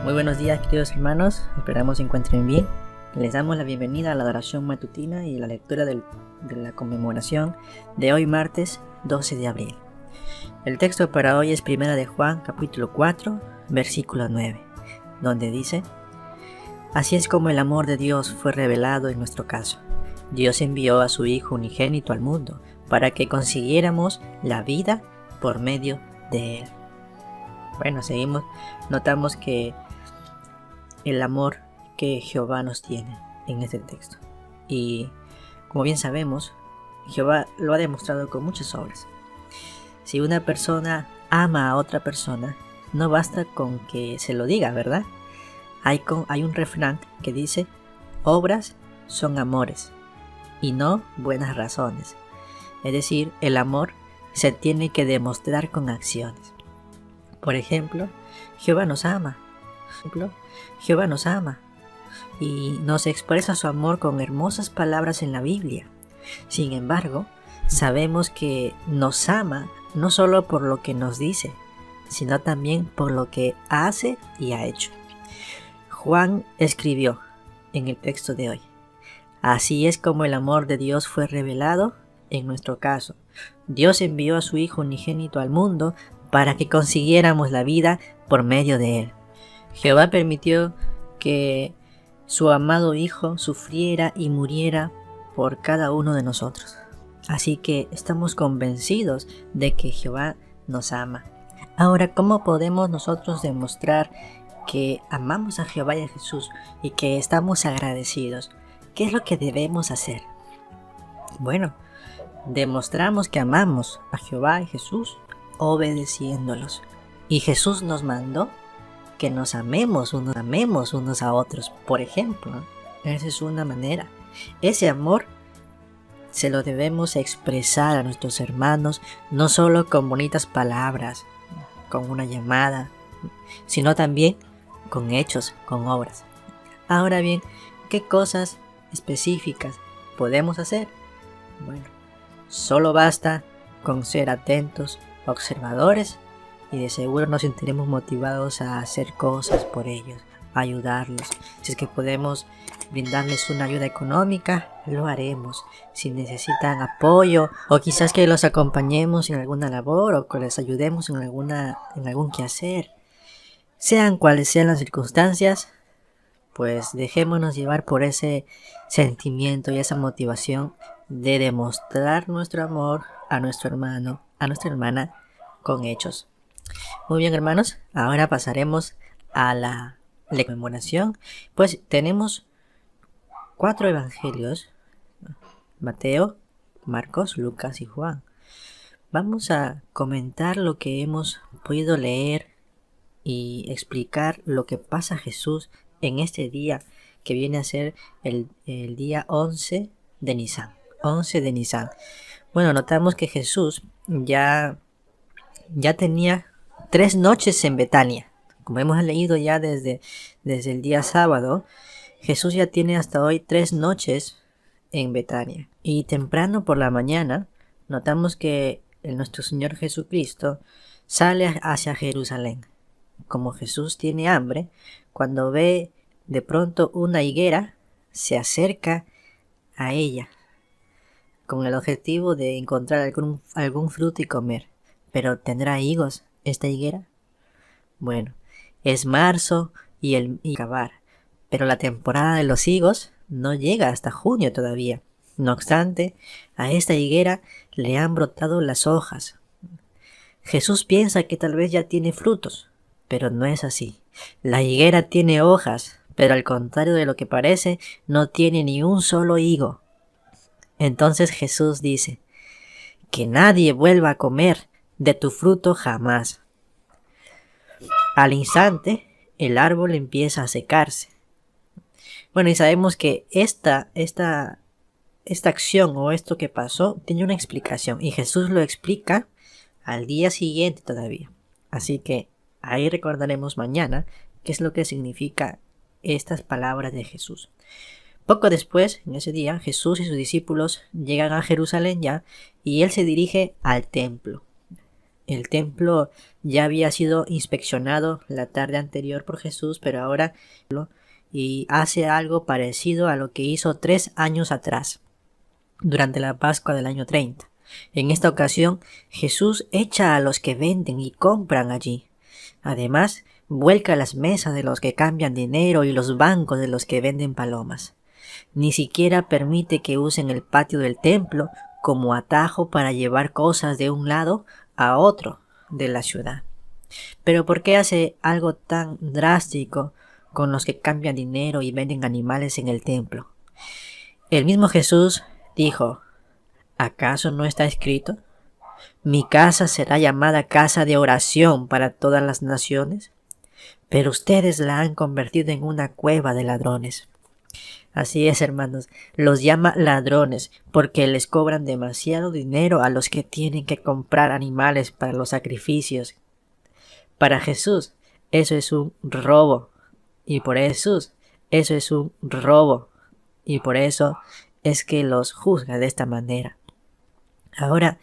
Muy buenos días, queridos hermanos, esperamos se encuentren bien. Les damos la bienvenida a la adoración matutina y la lectura de la conmemoración de hoy martes 12 de abril. El texto para hoy es 1 de Juan capítulo 4 versículo 9, donde dice: Así es como el amor de Dios fue revelado en nuestro caso. Dios envió a su Hijo unigénito al mundo para que consiguiéramos la vida por medio de Él. Bueno, notamos que el amor que Jehová nos tiene en este texto. Y como bien sabemos, Jehová lo ha demostrado con muchas obras. Si una persona ama a otra persona, no basta con que se lo diga, ¿verdad? Hay un refrán que dice: obras son amores y no buenas razones. Es decir, el amor se tiene que demostrar con acciones. Por ejemplo, Jehová nos ama y nos expresa su amor con hermosas palabras en la Biblia. Sin embargo, sabemos que nos ama no solo por lo que nos dice, sino también por lo que hace y ha hecho. Juan escribió en el texto de hoy: Así es como el amor de Dios fue revelado en nuestro caso. Dios envió a su Hijo unigénito al mundo para que consiguiéramos la vida por medio de Él. Jehová permitió que su amado Hijo sufriera y muriera por cada uno de nosotros. Así que estamos convencidos de que Jehová nos ama. Ahora, ¿cómo podemos nosotros demostrar que amamos a Jehová y a Jesús y que estamos agradecidos? ¿Qué es lo que debemos hacer? Bueno, demostramos que amamos a Jehová y Jesús obedeciéndolos. Y Jesús nos mandó que nos amemos unos a otros. Por ejemplo, esa es una manera. Ese amor se lo debemos expresar a nuestros hermanos, no solo con bonitas palabras, con una llamada, sino también con hechos, con obras. Ahora bien, ¿qué cosas específicas podemos hacer? Bueno, solo basta con ser atentos, observadores, y de seguro nos sentiremos motivados a hacer cosas por ellos, a ayudarlos. Si es que podemos brindarles una ayuda económica, lo haremos. Si necesitan apoyo, o quizás que los acompañemos en alguna labor, o que les ayudemos en algún quehacer, sean cuales sean las circunstancias, pues dejémonos llevar por ese sentimiento y esa motivación de demostrar nuestro amor a nuestro hermano, a nuestra hermana, con hechos. Muy bien, hermanos, ahora pasaremos a la conmemoración. Pues tenemos 4 evangelios: Mateo, Marcos, Lucas y Juan. Vamos a comentar lo que hemos podido leer y explicar lo que pasa a Jesús en este día que viene a ser el día 11 de Nisan. 11 de Nisan. Bueno, notamos que Jesús ya tenía 3 noches en Betania. Como hemos leído ya desde el día sábado, Jesús ya tiene hasta hoy 3 noches en Betania. Y temprano por la mañana, notamos que nuestro Señor Jesucristo sale hacia Jerusalén. Como Jesús tiene hambre, cuando ve de pronto una higuera, se acerca a ella con el objetivo de encontrar algún fruto y comer. ¿Pero tendrá higos esta higuera? Bueno, es marzo y acabar, pero la temporada de los higos no llega hasta junio todavía. No obstante, a esta higuera le han brotado las hojas. Jesús piensa que tal vez ya tiene frutos, pero no es así. La higuera tiene hojas, pero al contrario de lo que parece, no tiene ni un solo higo. Entonces Jesús dice: que nadie vuelva a comer de tu fruto jamás. Al instante, el árbol empieza a secarse. Bueno, y sabemos que esta acción o esto que pasó tiene una explicación, y Jesús lo explica al día siguiente todavía. Así que ahí recordaremos mañana qué es lo que significa estas palabras de Jesús. Poco después, en ese día, Jesús y sus discípulos llegan a Jerusalén ya, y él se dirige al templo. El templo ya había sido inspeccionado la tarde anterior por Jesús, pero ahora y hace algo parecido a lo que hizo 3 años atrás, durante la Pascua del año 30. En esta ocasión, Jesús echa a los que venden y compran allí. Además, vuelca las mesas de los que cambian dinero y los bancos de los que venden palomas. Ni siquiera permite que usen el patio del templo como atajo para llevar cosas de un lado a otro de la ciudad. Pero ¿por qué hace algo tan drástico con los que cambian dinero y venden animales en el templo? El mismo Jesús dijo: ¿acaso no está escrito? Mi casa será llamada casa de oración para todas las naciones, pero ustedes la han convertido en una cueva de ladrones. Así es, hermanos, los llama ladrones porque les cobran demasiado dinero a los que tienen que comprar animales para los sacrificios. Para Jesús, eso es un robo, y por Jesús, eso es un robo, y por eso es que los juzga de esta manera. Ahora,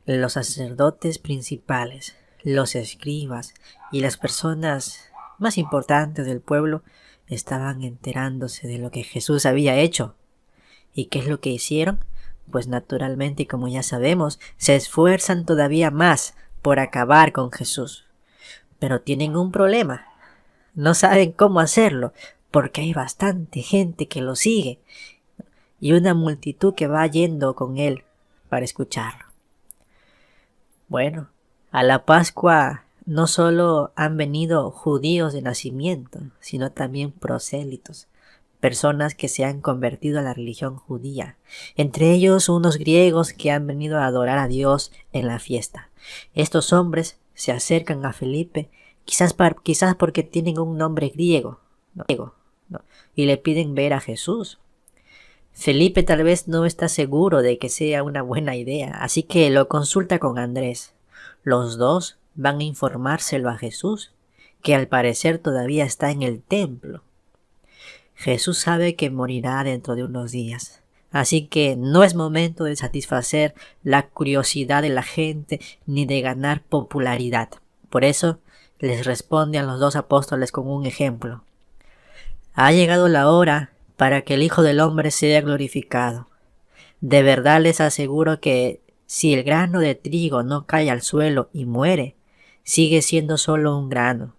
los sacerdotes principales, los escribas y las personas más importantes del pueblo estaban enterándose de lo que Jesús había hecho. ¿Y qué es lo que hicieron? Pues naturalmente, y como ya sabemos, se esfuerzan todavía más por acabar con Jesús. Pero tienen un problema. No saben cómo hacerlo, porque hay bastante gente que lo sigue y una multitud que va yendo con él para escucharlo. Bueno, a la Pascua no solo han venido judíos de nacimiento, sino también prosélitos, personas que se han convertido a la religión judía, entre ellos unos griegos que han venido a adorar a Dios en la fiesta. Estos hombres se acercan a Felipe, quizás porque tienen un nombre griego, ¿no? Y le piden ver a Jesús. Felipe tal vez no está seguro de que sea una buena idea, así que lo consulta con Andrés. Los dos van a informárselo a Jesús, que al parecer todavía está en el templo. Jesús sabe que morirá dentro de unos días, así que no es momento de satisfacer la curiosidad de la gente ni de ganar popularidad. Por eso les responde a los dos apóstoles con un ejemplo. Ha llegado la hora para que el Hijo del Hombre sea glorificado. De verdad les aseguro que si el grano de trigo no cae al suelo y muere, sigue siendo solo un grano.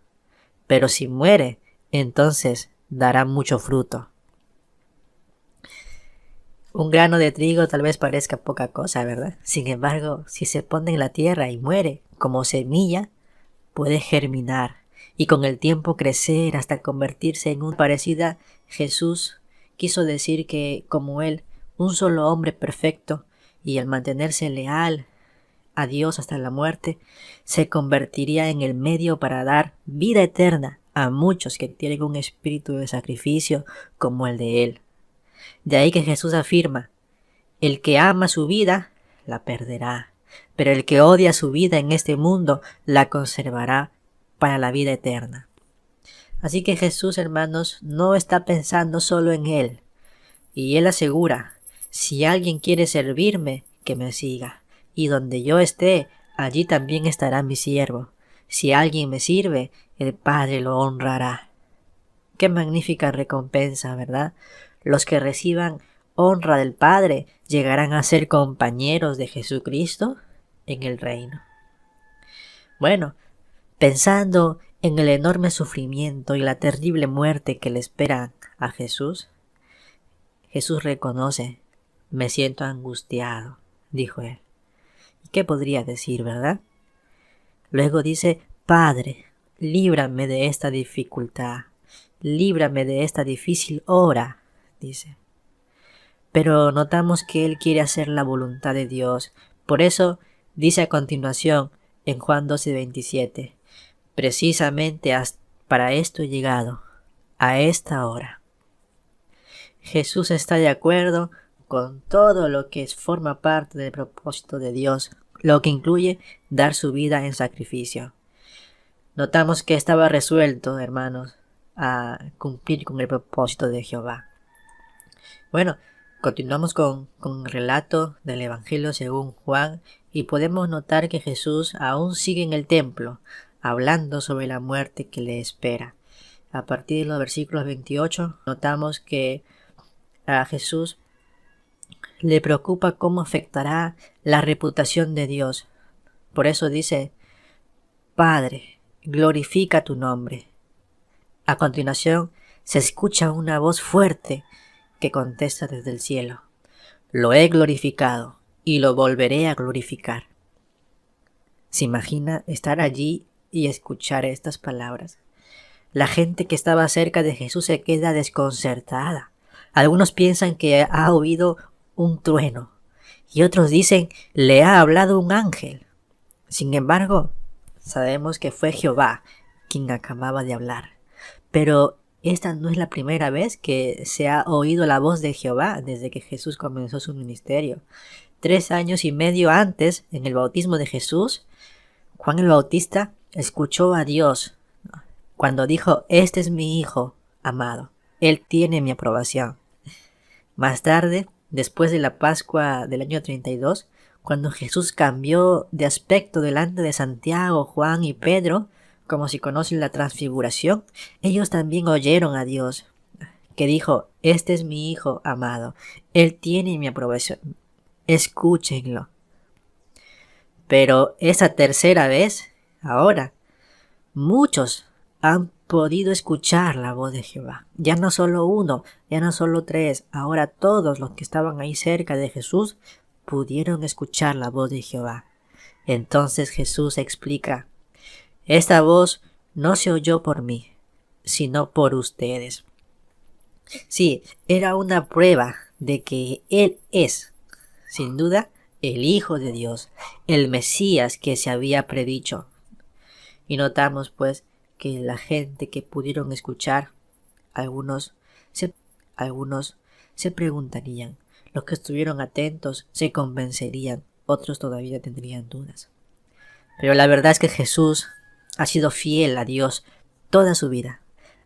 Pero si muere, entonces dará mucho fruto. Un grano de trigo tal vez parezca poca cosa, ¿verdad? Sin embargo, si se pone en la tierra y muere como semilla, puede germinar y con el tiempo crecer hasta convertirse en una parecida. Jesús quiso decir que, como Él, un solo hombre perfecto, y al mantenerse leal a Dios hasta la muerte, se convertiría en el medio para dar vida eterna a muchos que tienen un espíritu de sacrificio como el de Él. De ahí que Jesús afirma: el que ama su vida, la perderá, pero el que odia su vida en este mundo, la conservará para la vida eterna. Así que Jesús, hermanos, no está pensando solo en Él. Y Él asegura: si alguien quiere servirme, que me siga. Y donde yo esté, allí también estará mi siervo. Si alguien me sirve, el Padre lo honrará. Qué magnífica recompensa, ¿verdad? Los que reciban honra del Padre llegarán a ser compañeros de Jesucristo en el reino. Bueno, pensando en el enorme sufrimiento y la terrible muerte que le esperan a Jesús, Jesús reconoce: me siento angustiado, dijo él. ¿Y qué podría decir, verdad? Luego dice: Padre, líbrame de esta dificultad, líbrame de esta difícil hora, dice. Pero notamos que él quiere hacer la voluntad de Dios. Por eso dice a continuación en Juan 12:27, precisamente para esto he llegado, a esta hora. Jesús está de acuerdo con todo lo que forma parte del propósito de Dios, lo que incluye dar su vida en sacrificio. Notamos que estaba resuelto, hermanos, a cumplir con el propósito de Jehová. Bueno, continuamos con el relato del Evangelio según Juan, y podemos notar que Jesús aún sigue en el templo, hablando sobre la muerte que le espera. A partir de los versículos 28 notamos que a Jesús le preocupa cómo afectará la reputación de Dios. Por eso dice: Padre, glorifica tu nombre. A continuación se escucha una voz fuerte que contesta desde el cielo: Lo he glorificado y lo volveré a glorificar. ¿Se imagina estar allí y escuchar estas palabras? La gente que estaba cerca de Jesús se queda desconcertada. Algunos piensan que ha oído un trueno y otros dicen: le ha hablado un ángel. Sin embargo, sabemos que fue Jehová quien acababa de hablar. Pero esta no es la primera vez que se ha oído la voz de Jehová desde que Jesús comenzó su ministerio. 3 años y medio antes, en el bautismo de Jesús, Juan el Bautista escuchó a Dios cuando dijo: Este es mi Hijo amado, Él tiene mi aprobación. Más tarde, después de la Pascua del año 32, cuando Jesús cambió de aspecto delante de Santiago, Juan y Pedro, como si conocen la transfiguración, ellos también oyeron a Dios, que dijo: Este es mi Hijo amado, Él tiene mi aprobación, escúchenlo. Pero esa tercera vez, ahora, muchos han podido escuchar la voz de Jehová. Ya no solo uno, ya no solo 3, ahora todos los que estaban ahí cerca de Jesús pudieron escuchar la voz de Jehová. Entonces Jesús explica: Esta voz no se oyó por mí, sino por ustedes. Sí, era una prueba de que Él es, sin duda, el Hijo de Dios, el Mesías que se había predicho. Y notamos pues que la gente que pudieron escuchar, algunos se preguntarían, los que estuvieron atentos se convencerían, otros todavía tendrían dudas. Pero la verdad es que Jesús ha sido fiel a Dios toda su vida,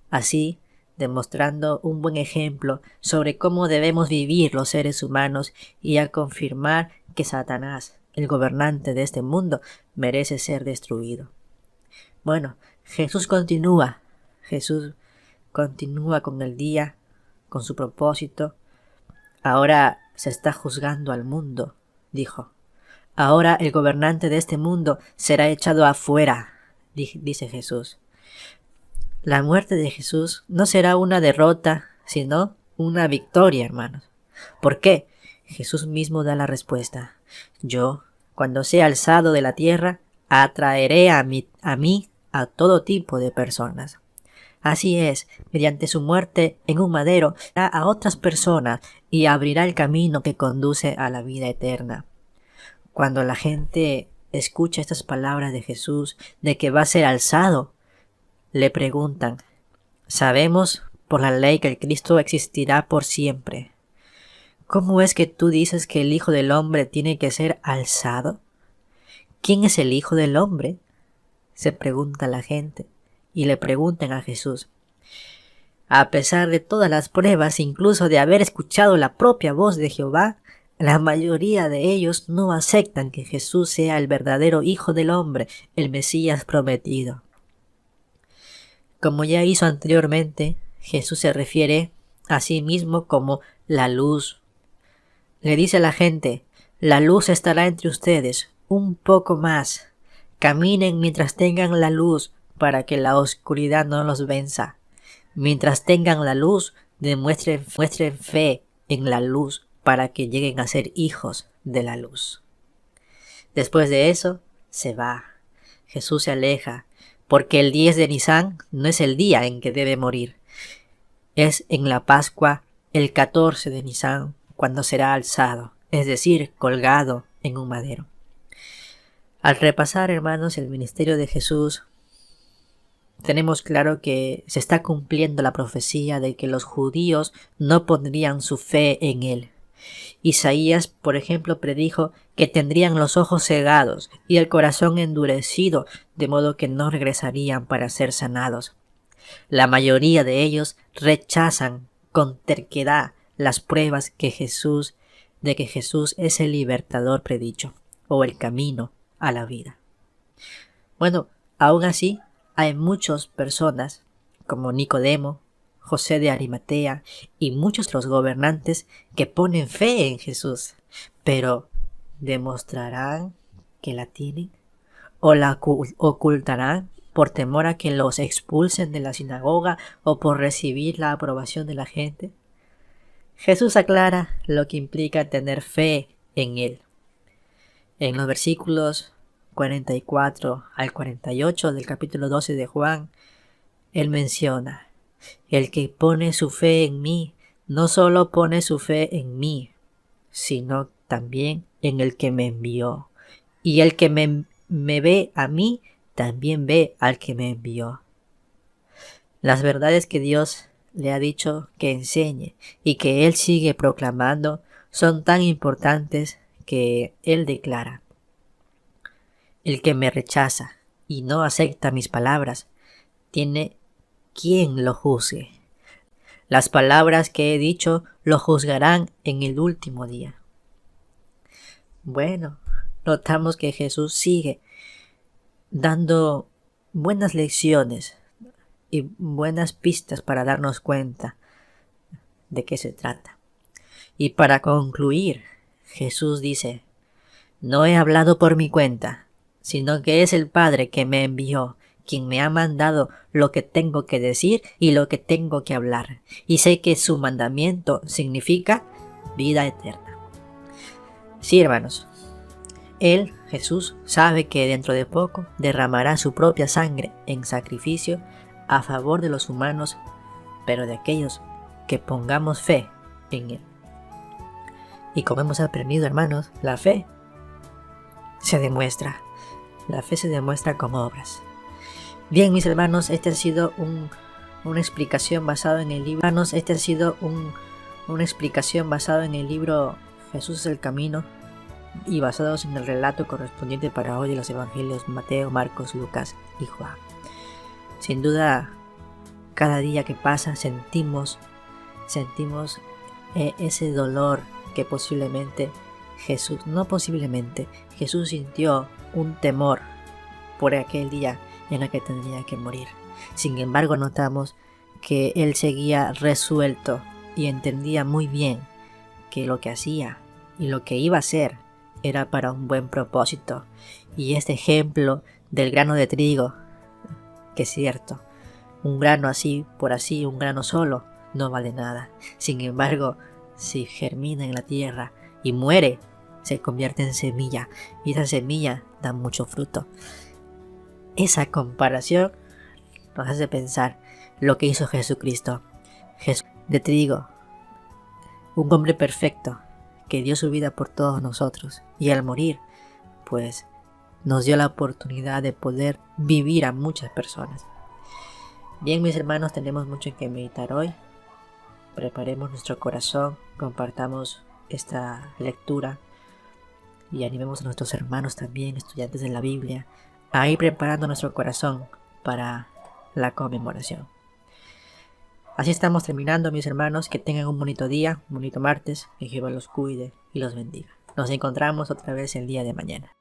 así demostrando un buen ejemplo sobre cómo debemos vivir los seres humanos y a confirmar que Satanás, el gobernante de este mundo, merece ser destruido. Bueno, Jesús continúa con el día, con su propósito. Ahora se está juzgando al mundo, dijo. Ahora el gobernante de este mundo será echado afuera, dice Jesús. La muerte de Jesús no será una derrota, sino una victoria, hermanos. ¿Por qué? Jesús mismo da la respuesta. Yo, cuando sea alzado de la tierra, atraeré a mí a todo tipo de personas. Así es, mediante su muerte en un madero, da a otras personas y abrirá el camino que conduce a la vida eterna. Cuando la gente escucha estas palabras de Jesús, de que va a ser alzado, le preguntan: sabemos por la ley que el Cristo existirá por siempre. ¿Cómo es que tú dices que el Hijo del Hombre tiene que ser alzado? ¿Quién es el Hijo del Hombre?, se pregunta la gente, y le preguntan a Jesús. A pesar de todas las pruebas, incluso de haber escuchado la propia voz de Jehová, la mayoría de ellos no aceptan que Jesús sea el verdadero Hijo del Hombre, el Mesías prometido. Como ya hizo anteriormente, Jesús se refiere a sí mismo como la luz. Le dice a la gente: la luz estará entre ustedes un poco más. Caminen mientras tengan la luz para que la oscuridad no los venza. Mientras tengan la luz, muestren fe en la luz para que lleguen a ser hijos de la luz. Después de eso, se va. Jesús se aleja, porque el 10 de Nisan no es el día en que debe morir. Es en la Pascua, el 14 de Nisan, cuando será alzado, es decir, colgado en un madero. Al repasar, hermanos, el ministerio de Jesús, tenemos claro que se está cumpliendo la profecía de que los judíos no pondrían su fe en él. Isaías, por ejemplo, predijo que tendrían los ojos cegados y el corazón endurecido, de modo que no regresarían para ser sanados. La mayoría de ellos rechazan con terquedad las pruebas de que Jesús es el libertador predicho. o el camino a la vida. Bueno, aún así hay muchas personas como Nicodemo, José de Arimatea y muchos otros gobernantes que ponen fe en Jesús, pero ¿demostrarán que la tienen? ¿O la ocultarán por temor a que los expulsen de la sinagoga o por recibir la aprobación de la gente? Jesús aclara lo que implica tener fe en Él. En los versículos 44 al 48 del capítulo 12 de Juan, Él menciona: el que pone su fe en mí, no solo pone su fe en mí, sino también en el que me envió. Y el que me ve a mí, también ve al que me envió. Las verdades que Dios le ha dicho que enseñe y que Él sigue proclamando son tan importantes que Él declara: el que me rechaza y no acepta mis palabras, tiene quien lo juzgue. Las palabras que he dicho lo juzgarán en el último día. Bueno, notamos que Jesús sigue dando buenas lecciones y buenas pistas para darnos cuenta de qué se trata. Y para concluir, Jesús dice: no he hablado por mi cuenta, sino que es el Padre que me envió, quien me ha mandado lo que tengo que decir y lo que tengo que hablar. Y sé que su mandamiento significa vida eterna. Sí, hermanos, Él, Jesús, sabe que dentro de poco derramará su propia sangre en sacrificio a favor de los humanos, pero de aquellos que pongamos fe en Él. Y como hemos aprendido, hermanos, la fe se demuestra. La fe se demuestra con obras. Bien, mis hermanos, esta ha sido una explicación basada en el libro. Una explicación basada en el libro Jesús es el camino y basados en el relato correspondiente para hoy de los evangelios Mateo, Marcos, Lucas y Juan. Sin duda, cada día que pasa sentimos ese dolor que Jesús sintió un temor por aquel día en el que tendría que morir. Sin embargo, notamos que Él seguía resuelto y entendía muy bien que lo que hacía y lo que iba a hacer era para un buen propósito. Y este ejemplo del grano de trigo, que es cierto, un grano así por así, un grano solo, no vale nada. Sin embargo, si germina en la tierra y muere, se convierte en semilla, y esa semilla da mucho fruto. Esa comparación nos hace pensar lo que hizo Jesucristo. Jesús de trigo, un hombre perfecto que dio su vida por todos nosotros, y al morir, pues nos dio la oportunidad de poder vivir a muchas personas. Bien, mis hermanos, tenemos mucho en que meditar hoy. Preparemos nuestro corazón, compartamos esta lectura y animemos a nuestros hermanos también, estudiantes de la Biblia, a ir preparando nuestro corazón para la conmemoración. Así estamos terminando, mis hermanos. Que tengan un bonito día, un bonito martes, que Jehová los cuide y los bendiga. Nos encontramos otra vez el día de mañana.